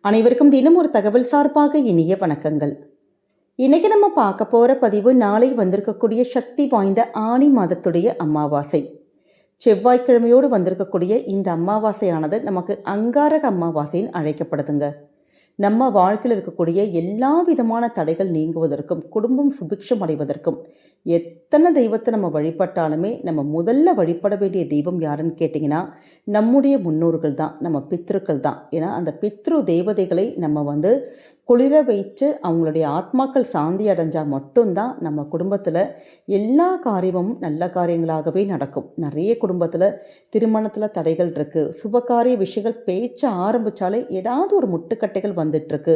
அனைவருக்கும் தினம் ஒரு தகவல் சார்பாக இனிய வணக்கங்கள். இன்னைக்கு நம்ம பார்க்க போகிற பதிவு நாளை வந்திருக்கக்கூடிய சக்தி வாய்ந்த ஆனி மாதத்துடைய அமாவாசை. செவ்வாய்க்கிழமையோடு வந்திருக்கக்கூடிய இந்த அமாவாசையானது நமக்கு அங்காரக அமாவாசைன்னு அழைக்கப்படுதுங்க. நம்ம வாழ்க்கையில் இருக்கக்கூடிய எல்லா விதமான தடைகள் நீங்குவதற்கும், குடும்பம் சுபிக்ஷம் அடைவதற்கும் எத்தனை தெய்வத்தை நம்ம வழிபட்டாலுமே நம்ம முதல்ல வழிபட வேண்டிய தெய்வம் யாருன்னு கேட்டிங்கன்னா நம்முடைய முன்னோர்கள் தான், நம்ம பித்ருக்கள் தான். ஏன்னா அந்த பித்ரு தேவதைகளை நம்ம குளிர வைத்து அவங்களுடைய ஆத்மாக்கள் சாந்தி அடைஞ்சால் மட்டும்தான் நம்ம குடும்பத்தில் எல்லா காரியமும் நல்ல காரியங்களாகவே நடக்கும். நிறைய குடும்பத்தில் திருமணத்தில் தடைகள் இருக்குது. சுபகாரிய விஷயங்கள் பேச்ச ஆரம்பித்தாலே ஏதாவது ஒரு முட்டுக்கட்டைகள் வந்துட்டுருக்கு.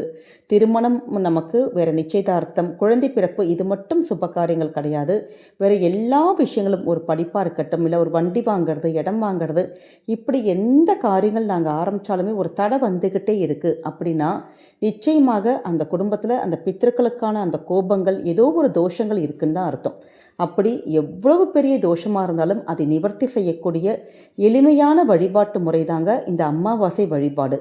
திருமணம் நமக்கு வேறு நிச்சயதார்த்தம், குழந்தை பிறப்பு, இது மட்டும் சுபகாரியங்கள் கிடையாது. வேறு எல்லா விஷயங்களும், ஒரு படிப்பாக இருக்கட்டும், இல்லை ஒரு வண்டி வாங்கிறது, இடம் வாங்கிறது, இப்படி எந்த காரியங்கள் நாங்கள் ஆரம்பித்தாலுமே ஒரு தடை வந்துக்கிட்டே இருக்குது அப்படின்னா நிச்சயமாக அந்த குடும்பத்தில் அந்த பித்திருக்களுக்கான அந்த கோபங்கள், ஏதோ ஒரு தோஷங்கள் இருக்குன்னு தான் அர்த்தம். அப்படி எவ்வளவு பெரிய தோஷமாக இருந்தாலும் அதை நிவர்த்தி செய்யக்கூடிய எளிமையான வழிபாட்டு முறை தாங்க இந்த அமாவாசை வழிபாடு.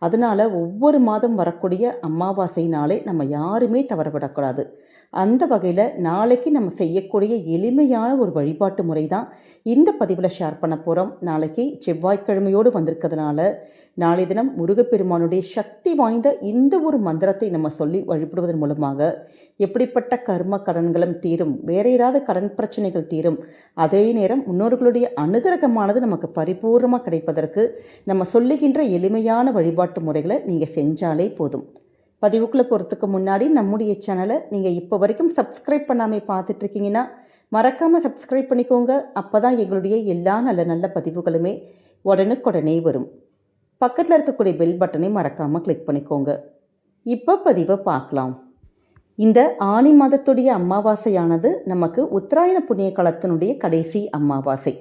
அதனால் ஒவ்வொரு மாதம் வரக்கூடிய அமாவாசைனாலே நம்ம யாருமே தவறவிடக்கூடாது. அந்த வகையில் நாளைக்கு நம்ம செய்யக்கூடிய எளிமையான ஒரு வழிபாட்டு முறை தான் இந்த பதிவில் ஷேர் பண்ண போகிறோம். நாளைக்கு செவ்வாய்க்கிழமையோடு வந்திருக்கிறதுனால நாளை தினம் முருகப்பெருமானுடைய சக்தி வாய்ந்த இந்த ஒரு மந்திரத்தை நம்ம சொல்லி வழிபடுவதன் மூலமாக எப்படிப்பட்ட கர்ம கடன்களும் தீரும், வேறு ஏதாவது கடன் பிரச்சனைகள் தீரும். அதே நேரம் முன்னோர்களுடைய அனுகிரகமானது நமக்கு பரிபூர்ணமாக கிடைப்பதற்கு நம்ம சொல்லுகின்ற எளிமையான வழிபாட்டு முறைகளை நீங்கள் செஞ்சாலே போதும். பதிவுக்குள்ளே போகிறதுக்கு முன்னாடி நம்முடைய சேனலை நீங்கள் இப்போ வரைக்கும் சப்ஸ்கிரைப் பண்ணாமல் பார்த்துட்ருக்கீங்கன்னா மறக்காமல் சப்ஸ்கிரைப் பண்ணிக்கோங்க. அப்போ தான் எங்களுடைய எல்லா நல்ல நல்ல பதிவுகளுமே உடனுக்குடனே வரும். பக்கத்தில் இருக்கக்கூடிய பெல் பட்டனை மறக்காமல் கிளிக் பண்ணிக்கோங்க. இப்போ பதிவை பார்க்கலாம். இந்த ஆனி மாதத்துடைய அமாவாசையானது நமக்கு உத்தராயண புண்ணிய காலத்தினுடைய கடைசி அமாவாசை.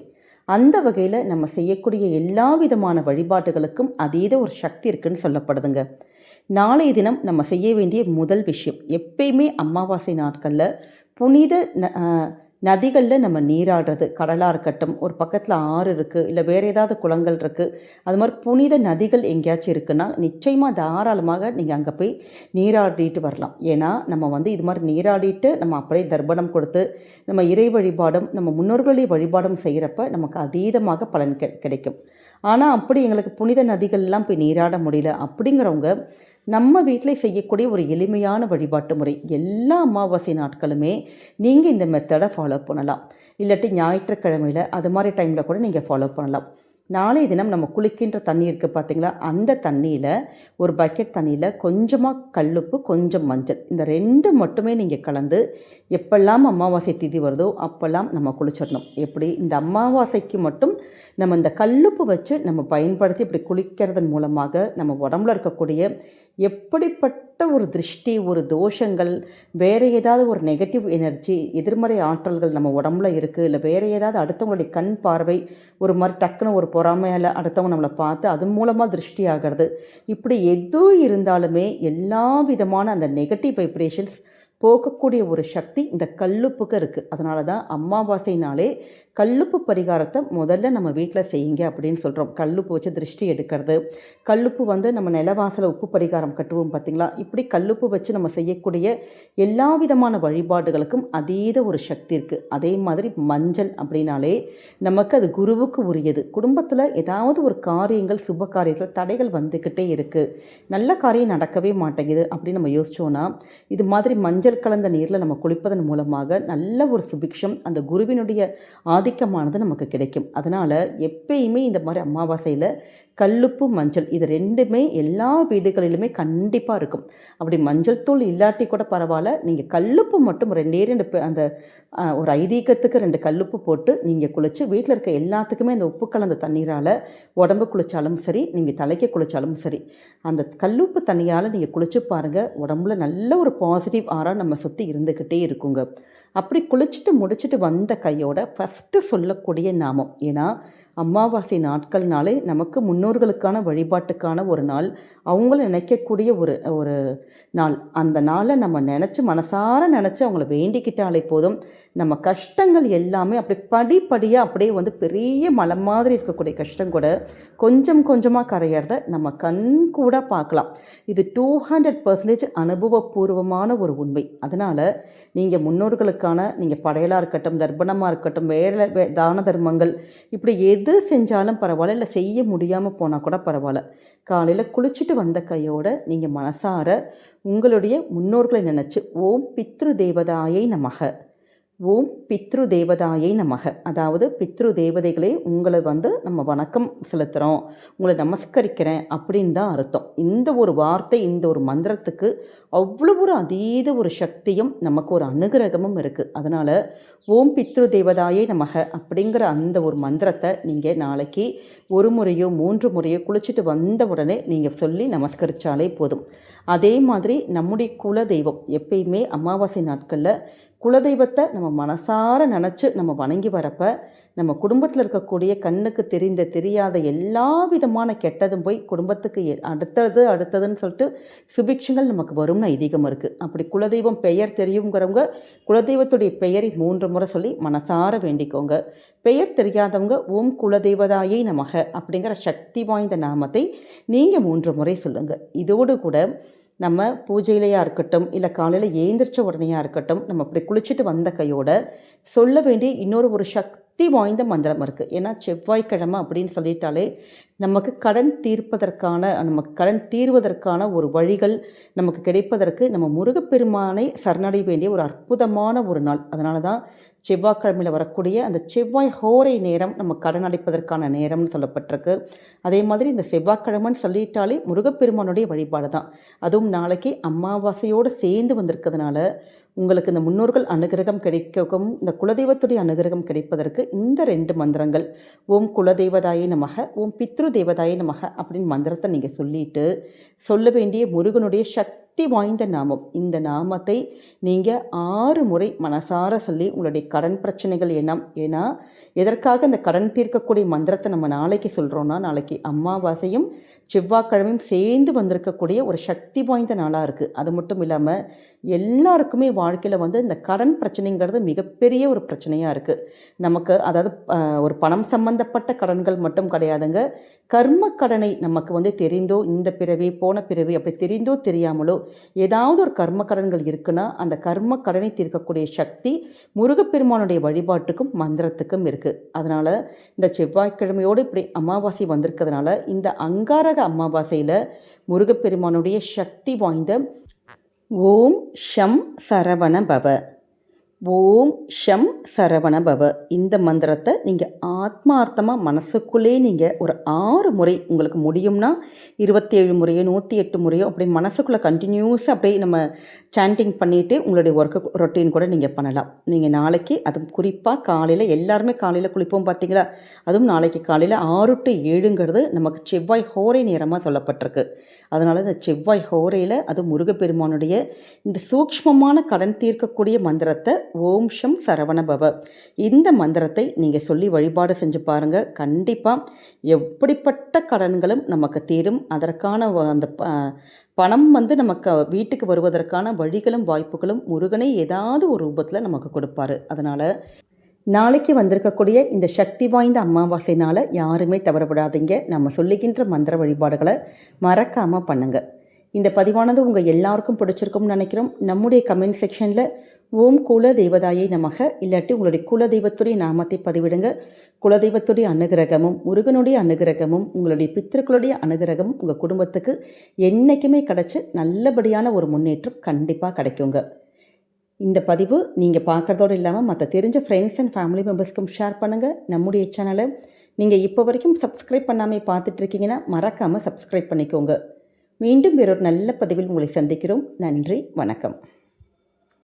அந்த வகையில் நம்ம செய்யக்கூடிய எல்லா விதமான வழிபாட்டுகளுக்கும் அதீத ஒரு சக்தி இருக்குன்னு சொல்லப்படுதுங்க. நாளைய தினம் நம்ம செய்ய வேண்டிய முதல் விஷயம், எப்பயுமே அமாவாசை நாட்களில் புனித நதிகளில் நம்ம நீராடுறது. கடலாக இருக்கட்டும், ஒரு பக்கத்தில் ஆறு இருக்குது, இல்லை வேறு ஏதாவது குளங்கள் இருக்குது, அது மாதிரி புனித நதிகள் எங்கேயாச்சும் இருக்குன்னா நிச்சயமாக தாராளமாக நீங்கள் அங்கே போய் நீராடிட்டு வரலாம். ஏன்னா நம்ம இது மாதிரி நீராடிட்டு நம்ம அப்படியே தர்ப்பணம் கொடுத்து நம்ம இறை வழிபாடும் நம்ம முன்னோர்களுடைய வழிபாடும் செய்கிறப்ப நமக்கு அதீதமாக பலன் கிடைக்கும். ஆனால் அப்படி எங்களுக்கு புனித நதிகள்லாம் போய் நீராட முடியல அப்படிங்கிறவங்க நம்ம வீட்டில் செய்யக்கூடிய ஒரு எளிமையான வழிபாட்டு முறை, எல்லா அமாவாசை நாட்களுமே நீங்கள் இந்த மெத்தடை ஃபாலோ பண்ணலாம். இல்லாட்டி ஞாயிற்றுக்கிழமையில் அது மாதிரி டைமில் கூட நீங்கள் ஃபாலோ பண்ணலாம். நாளைய தினம் நம்ம குளிக்கின்ற தண்ணி இருக்குது பார்த்திங்களா, அந்த தண்ணியில் ஒரு பக்கெட் தண்ணியில் கொஞ்சமாக கல்லுப்பு, கொஞ்சம் மஞ்சள், இந்த ரெண்டு மட்டுமே நீங்கள் கலந்து எப்பெல்லாம் அமாவாசை திதி வருதோ அப்போல்லாம் நம்ம குளிச்சிடணும். எப்படி இந்த அமாவாசைக்கு மட்டும் நம்ம இந்த கல்லுப்பு வச்சு நம்ம பயன்படுத்தி இப்படி குளிக்கிறதன் மூலமாக நம்ம உடம்புல இருக்கக்கூடிய எப்படிப்பட்ட ஒரு திருஷ்டி, ஒரு தோஷங்கள், வேறு ஏதாவது ஒரு நெகட்டிவ் எனர்ஜி, எதிர்மறை ஆற்றல்கள் நம்ம உடம்புல இருக்குது, இல்லை வேறு ஏதாவது அடுத்தவங்களுடைய கண் பார்வை ஒரு மாதிரி டக்குன்னு ஒரு பொறாமையால் அடுத்தவங்க நம்மளை பார்த்து அது மூலமாக திருஷ்டி ஆகிறது, இப்படி எது இருந்தாலுமே எல்லா விதமான அந்த நெகட்டிவ் வைப்ரேஷன்ஸ் போக்கக்கூடிய ஒரு சக்தி இந்த கல்லுப்புக்கு இருக்குது. அதனால தான் அமாவாசைனாலே கல்லுப்பு பரிகாரத்தை முதல்ல நம்ம வீட்டில் செய்யுங்க அப்படின்னு சொல்கிறோம். கல்லுப்பு வச்சு திருஷ்டி எடுக்கிறது, கல்லுப்பு நம்ம நிலவாசலை உப்பு பரிகாரம் கட்டுவோம் பார்த்திங்களா, இப்படி கல்லுப்பு வச்சு நம்ம செய்யக்கூடிய எல்லா விதமான வழிபாடுகளுக்கும் அதீத ஒரு சக்தி இருக்குது. அதே மாதிரி மஞ்சள் அப்படின்னாலே நமக்கு அது குருவுக்கு உரியது. குடும்பத்தில் ஏதாவது ஒரு காரியங்கள், சுப காரியத்தில் தடைகள் வந்துக்கிட்டே இருக்குது, நல்ல காரியம் நடக்கவே மாட்டேங்குது அப்படின்னு நம்ம யோசிச்சோன்னா இது மாதிரி மஞ்சள் கலந்த நீரில் நம்ம குளிப்பதன் மூலமாக நல்ல ஒரு சுபிக்ஷம், அந்த குருவினுடைய ஆதிக்கமானது நமக்கு கிடைக்கும். அதனால் எப்பயுமே இந்த மாதிரி அமாவாசையில் கல்லுப்பு, மஞ்சள், இது ரெண்டுமே எல்லா வீடுகளிலுமே கண்டிப்பாக இருக்கும். அப்படி மஞ்சள் தூள் இல்லாட்டி கூட பரவாயில்ல, நீங்கள் கல்லுப்பு மட்டும் ரெண்டு அந்த ஒரு ஐதீகத்துக்கு 2 கல்லுப்பு போட்டு நீங்கள் குளித்து வீட்டில் இருக்க எல்லாத்துக்குமே அந்த உப்பு கலந்த தண்ணீரால் உடம்பு குளித்தாலும் சரி, நீங்கள் தலைக்கு குளித்தாலும் சரி, அந்த கல்லுப்பு தண்ணியால் நீங்கள் குளித்து பாருங்கள், உடம்புல நல்ல ஒரு பாசிட்டிவ் ஆறா நம்ம சுற்றி இருந்துக்கிட்டே இருக்குங்க. அப்படி குளிச்சுட்டு முடிச்சுட்டு வந்த கையோட ஃபஸ்ட்டு சொல்லக்கூடிய நாமம், ஏன்னா அமாவாசை நாட்கள்னாலே நமக்கு முன்னோர்களுக்கான வழிபாட்டுக்கான ஒரு நாள், அவங்கள நினைக்கக்கூடிய ஒரு நாள். அந்த நாளை நம்ம மனசார நினச்சி அவங்கள வேண்டிக்கிட்டாலே போதும், நம்ம கஷ்டங்கள் எல்லாமே அப்படி படிப்படியாக அப்படியே வந்து பெரிய மலை மாதிரி இருக்கக்கூடிய கஷ்டம் கூட கொஞ்சம் கொஞ்சமாக கரையிறத நம்ம கண் கூட பார்க்கலாம். இது 200% அனுபவபூர்வமான ஒரு உண்மை. அதனால் நீங்கள் முன்னோர்களுக்கான நீங்கள் படையலாக இருக்கட்டும், தர்ப்பணமாக இருக்கட்டும், வேறு தான தர்மங்கள் இப்படி எது செஞ்சாலும் பரவாயில்ல, இல்லை செய்ய முடியாமல் போனால் கூட பரவாயில்ல, காலையில் குளிச்சுட்டு வந்த கையோட நீங்கள் மனசார உங்களுடைய முன்னோர்களை நினச்சி ஓம் பித்ரு தேவதாயை நமக, ஓம் பித்ரு தேவதாயை நமக, அதாவது பித்ரு தேவதைகளே உங்களை வந்து நம்ம வணக்கம் செலுத்துகிறோம், உங்களை நமஸ்கரிக்கிறேன் அப்படின்னு தான் அர்த்தம். இந்த ஒரு வார்த்தை, இந்த ஒரு மந்திரத்துக்கு அவ்வளோ ஒரு அதீத ஒரு சக்தியும் நமக்கு ஒரு அனுகிரகமும் இருக்குது. அதனால் ஓம் பித்ரு தேவதாயை நமக அப்படிங்கிற அந்த ஒரு மந்திரத்தை நீங்கள் நாளைக்கு ஒரு முறையோ 3 முறையோ குளிச்சுட்டு வந்த உடனே நீங்கள் சொல்லி நமஸ்கரித்தாலே போதும். அதே மாதிரி நம்முடைய குலதெய்வம் எப்பயுமே அமாவாசை நாட்களில் குலதெய்வத்தை நம்ம மனசார நினச்சி நம்ம வணங்கி வரப்போ நம்ம குடும்பத்தில் இருக்கக்கூடிய கண்ணுக்கு தெரியாத எல்லா விதமான கெட்டதும் போய் குடும்பத்துக்கு அடுத்ததுன்னு சொல்லிட்டு சுபிக்ஷங்கள் நமக்கு வரும்னு ஐதீகம் இருக்குது. அப்படி குலதெய்வம் பெயர் தெரியுங்கிறவங்க குலதெய்வத்துடைய பெயரை 3 முறை சொல்லி மனசார வேண்டிக்கோங்க. பெயர் தெரியாதவங்க ஓம் குலதெய்வதாயை நமக அப்படிங்கிற சக்தி வாய்ந்த நாமத்தை நீங்கள் 3 முறை சொல்லுங்கள். இதோடு கூட நம்ம பூஜையிலையாக இருக்கட்டும், இல்லை காலையில் ஏந்திரிச்ச உடனேயாக இருக்கட்டும், நம்ம அப்படி குளிச்சுட்டு வந்த கையோட சொல்ல வேண்டிய இன்னொரு சக்தி வாய்ந்த மந்திரம் இருக்குது. ஏன்னா செவ்வாய்க்கிழமை அப்படின்னு சொல்லிட்டாலே நமக்கு கடன் தீர்வதற்கான ஒரு வழிகள் நமக்கு கிடைப்பதற்கு நம்ம முருகப்பெருமானை சரணடைய வேண்டிய ஒரு அற்புதமான ஒரு நாள். அதனால தான் செவ்வாய்க்கிழமையில் வரக்கூடிய அந்த செவ்வாய் ஹோரை நேரம் நம்ம கடன் அடைப்பதற்கான நேரம்னு சொல்லப்பட்டிருக்கு. அதே மாதிரி இந்த செவ்வாய்க்கிழமைன்னு சொல்லிட்டாலே முருகப்பெருமானுடைய வழிபாடு தான். அதுவும் நாளைக்கு அமாவாசையோடு சேர்ந்து வந்திருக்கிறதுனால உங்களுக்கு இந்த முன்னோர்கள் அனுகிரகம் கிடைக்கவும் இந்த குலதெய்வத்துடைய அனுகிரகம் கிடைப்பதற்கு இந்த 2 மந்திரங்கள் ஓம் குலதெய்வதாயை நமக, ஓம் பித்ரு தேவதாயை நமக அப்படின்னு மந்திரத்தை நீங்கள் சொல்லிட்டு சொல்ல வேண்டிய முருகனுடைய சக்தி வாய்ந்த நாமம். இந்த நாமத்தை நீங்கள் 6 முறை மனசார சொல்லி உங்களுடைய கடன் பிரச்சனைகள் ஏன்னா எதற்காக இந்த கடன் தீர்க்கக்கூடிய மந்திரத்தை நம்ம நாளைக்கு சொல்கிறோன்னா, நாளைக்கு அமாவாசையும் செவ்வாய்க்கிழமையும் சேர்ந்து வந்திருக்கக்கூடிய ஒரு சக்தி வாய்ந்த நாளாக இருக்குது. அது மட்டும் இல்லாமல் எல்லாருக்குமே வாழ்க்கையில் வந்து இந்த கடன் பிரச்சனைங்கிறது மிகப்பெரிய ஒரு பிரச்சனையாக இருக்குது நமக்கு. அதாவது ஒரு பணம் சம்பந்தப்பட்ட கடன்கள் மட்டும் கிடையாதுங்க, கர்ம கடனை நமக்கு வந்து தெரிந்தோ இந்த பிறவி போன பிறவி அப்படி தெரிந்தோ தெரியாமலோ ஏதாவது ஒரு கர்ம கடன்கள் இருக்குன்னா அந்த கர்ம கடனை தீர்க்கக்கூடிய சக்தி முருகப்பெருமானுடைய வழிபாட்டுக்கும் மந்திரத்துக்கும் இருக்குது. அதனால் இந்த செவ்வாய்க்கிழமையோடு இப்படி அமாவாசை வந்திருக்கிறதுனால இந்த அங்காரக அமாவாசையில் முருகப்பெருமானுடைய சக்தி வாய்ந்த ஓம் ஷம் சரவண பவ, ஓம் ஷம் சரவண பவ இந்த மந்திரத்தை நீங்கள் ஆத்மார்த்தமாக மனசுக்குள்ளே நீங்கள் ஒரு 6 முறை உங்களுக்கு முடியும்னா 27 முறையோ 108 முறையோ அப்படி மனசுக்குள்ளே கண்டினியூஸாக அப்படியே நம்ம சாண்டிங் பண்ணிவிட்டு உங்களுடைய ரொட்டீன் கூட நீங்கள் பண்ணலாம். நீங்கள் நாளைக்கு அதுவும் குறிப்பாக காலையில் எல்லாருமே காலையில் குளிப்போம் பார்த்தீங்களா, அதுவும் நாளைக்கு காலையில் 6 to 7ங்கிறது நமக்கு செவ்வாய் ஹோரை நேரமாக சொல்லப்பட்டிருக்கு. அதனால் இந்த செவ்வாய் ஹோரையில் அதுவும் முருகப்பெருமானுடைய இந்த சூக்ஷ்மமான கடன் தீர்க்கக்கூடிய மந்திரத்தை ஓம் ஷம் சரவண பவ இந்த மந்திரத்தை நீங்கள் சொல்லி வழிபாடு செஞ்சு பாருங்கள். கண்டிப்பாக எப்படிப்பட்ட கடன்களும் நமக்கு தீரும். அதற்கான அந்த பணம் வந்து நமக்கு வீட்டுக்கு வருவதற்கான வழிகளும் வாய்ப்புகளும் முருகனை ஏதாவது ஒரு ரூபத்தில் நமக்கு கொடுப்பாரு. அதனால் நாளைக்கு வந்திருக்கக்கூடிய இந்த சக்தி வாய்ந்த அமாவாசைனால் யாருமே தவறப்படாதீங்க. நம்ம சொல்லுகின்ற மந்திர வழிபாடுகளை மறக்காமல் பண்ணுங்கள். இந்த பதிவானது உங்கள் எல்லாருக்கும் பிடிச்சிருக்கும்னு நினைக்கிறோம். நம்முடைய கமெண்ட் செக்ஷனில் ஓம் குல தெய்வதாயை நமக இல்லாட்டி உங்களுடைய குலதெய்வத்துடைய நாமத்தை பதிவிடுங்க. குலதெய்வத்துடைய அனுகிரகமும் முருகனுடைய அனுகிரகமும் உங்களுடைய பித்திருக்களுடைய அனுகிரகமும் உங்கள் குடும்பத்துக்கு என்றைக்குமே கிடச்சி நல்லபடியான ஒரு முன்னேற்றம் கண்டிப்பாக கிடைக்குங்க. இந்த பதிவு நீங்கள் பார்க்குறதோடு இல்லாமல் மற்ற தெரிஞ்ச ஃப்ரெண்ட்ஸ் அண்ட் ஃபேமிலி மெம்பர்ஸ்க்கும் ஷேர் பண்ணுங்கள். நம்முடைய சேனலை நீங்கள் இப்போ வரைக்கும் சப்ஸ்கிரைப் பண்ணாமல் பார்த்துட்ருக்கீங்கன்னா மறக்காமல் சப்ஸ்கிரைப் பண்ணிக்கோங்க. மீண்டும் வேறொரு நல்ல பதிவில் உங்களை சந்திக்கிறோம். நன்றி, வணக்கம்.